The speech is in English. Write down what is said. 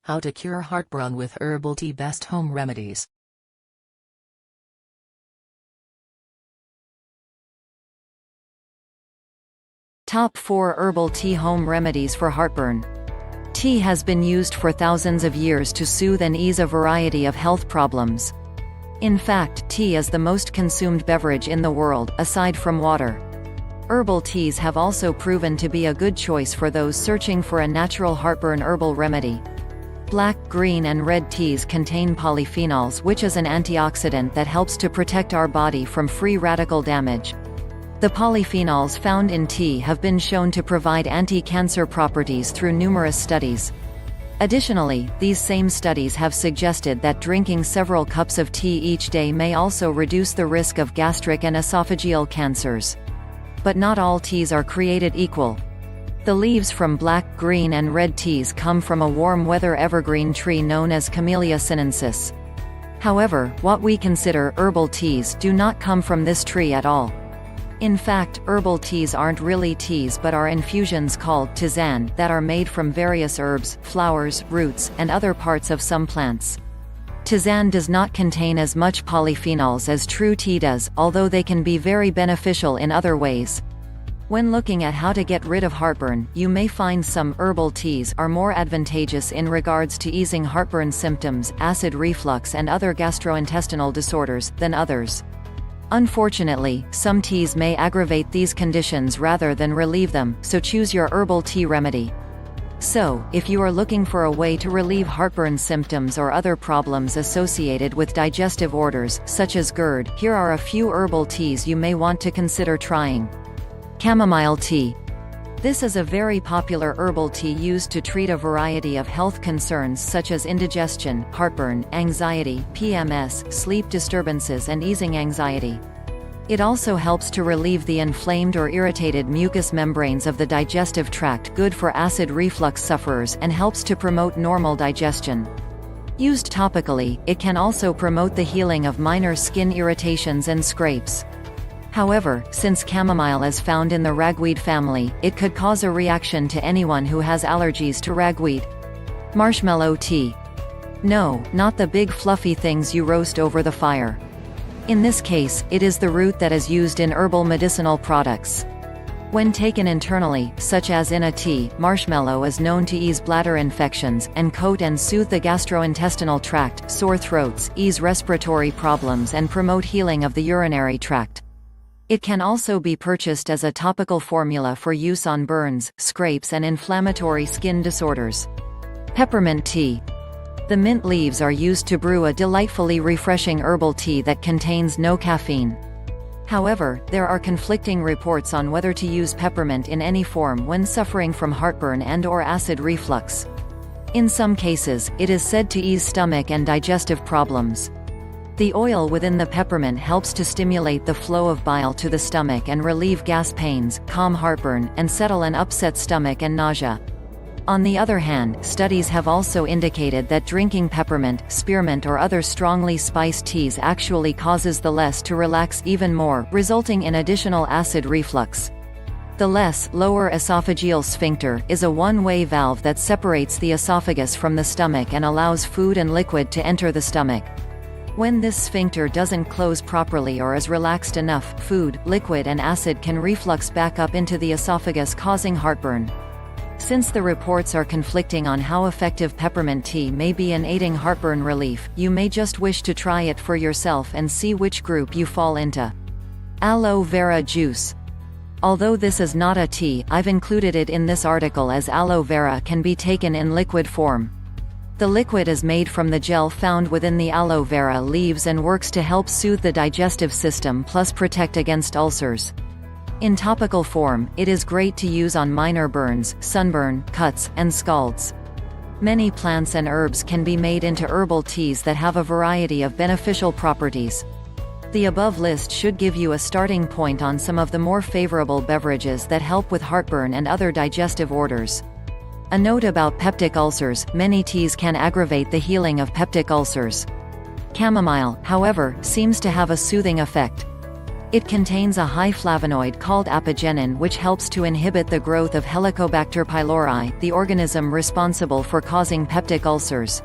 How to cure heartburn with herbal tea. Best home remedies. Top 4 Herbal Tea Home Remedies for Heartburn. Tea has been used for thousands of years to soothe and ease a variety of health problems. In fact, tea is the most consumed beverage in the world, aside from water. Herbal teas have also proven to be a good choice for those searching for a natural heartburn herbal remedy. Black, green and red teas contain polyphenols, which is an antioxidant that helps to protect our body from free radical damage. The polyphenols found in tea have been shown to provide anti-cancer properties through numerous studies. Additionally, these same studies have suggested that drinking several cups of tea each day may also reduce the risk of gastric and esophageal cancers. But not all teas are created equal. The leaves from black, green and red teas come from a warm-weather evergreen tree known as Camellia sinensis. However, what we consider herbal teas do not come from this tree at all. In fact, herbal teas aren't really teas but are infusions called tisane that are made from various herbs, flowers, roots, and other parts of some plants. Tisane does not contain as much polyphenols as true tea does, although they can be very beneficial in other ways. When looking at how to get rid of heartburn, you may find some herbal teas are more advantageous in regards to easing heartburn symptoms, acid reflux and other gastrointestinal disorders, than others. Unfortunately, some teas may aggravate these conditions rather than relieve them, so choose your herbal tea remedy. So, if you are looking for a way to relieve heartburn symptoms or other problems associated with digestive orders, such as GERD, here are a few herbal teas you may want to consider trying. Chamomile tea. This is a very popular herbal tea used to treat a variety of health concerns such as indigestion, heartburn, anxiety, PMS, sleep disturbances and easing anxiety. It also helps to relieve the inflamed or irritated mucous membranes of the digestive tract, good for acid reflux sufferers, and helps to promote normal digestion. Used topically, it can also promote the healing of minor skin irritations and scrapes. However, since chamomile is found in the ragweed family, it could cause a reaction to anyone who has allergies to ragweed. Marshmallow tea. No, not the big fluffy things you roast over the fire. In this case, it is the root that is used in herbal medicinal products. When taken internally, such as in a tea, marshmallow is known to ease bladder infections, and coat and soothe the gastrointestinal tract, sore throats, ease respiratory problems and promote healing of the urinary tract. It can also be purchased as a topical formula for use on burns, scrapes and inflammatory skin disorders. Peppermint tea. The mint leaves are used to brew a delightfully refreshing herbal tea that contains no caffeine. However, there are conflicting reports on whether to use peppermint in any form when suffering from heartburn and/or acid reflux. In some cases, it is said to ease stomach and digestive problems. The oil within the peppermint helps to stimulate the flow of bile to the stomach and relieve gas pains, calm heartburn, and settle an upset stomach and nausea. On the other hand, studies have also indicated that drinking peppermint, spearmint or other strongly spiced teas actually causes the less to relax even more, resulting in additional acid reflux. The lower esophageal sphincter is a one-way valve that separates the esophagus from the stomach and allows food and liquid to enter the stomach. When this sphincter doesn't close properly or is relaxed enough, food, liquid and acid can reflux back up into the esophagus, causing heartburn. Since the reports are conflicting on how effective peppermint tea may be in aiding heartburn relief, you may just wish to try it for yourself and see which group you fall into. Aloe vera juice. Although this is not a tea, I've included it in this article as aloe vera can be taken in liquid form. The liquid is made from the gel found within the aloe vera leaves and works to help soothe the digestive system plus protect against ulcers. In topical form, it is great to use on minor burns, sunburn, cuts, and scalds. Many plants and herbs can be made into herbal teas that have a variety of beneficial properties. The above list should give you a starting point on some of the more favorable beverages that help with heartburn and other digestive orders. A note about peptic ulcers: many teas can aggravate the healing of peptic ulcers. Chamomile, however, seems to have a soothing effect. It contains a high flavonoid called apigenin which helps to inhibit the growth of Helicobacter pylori, the organism responsible for causing peptic ulcers.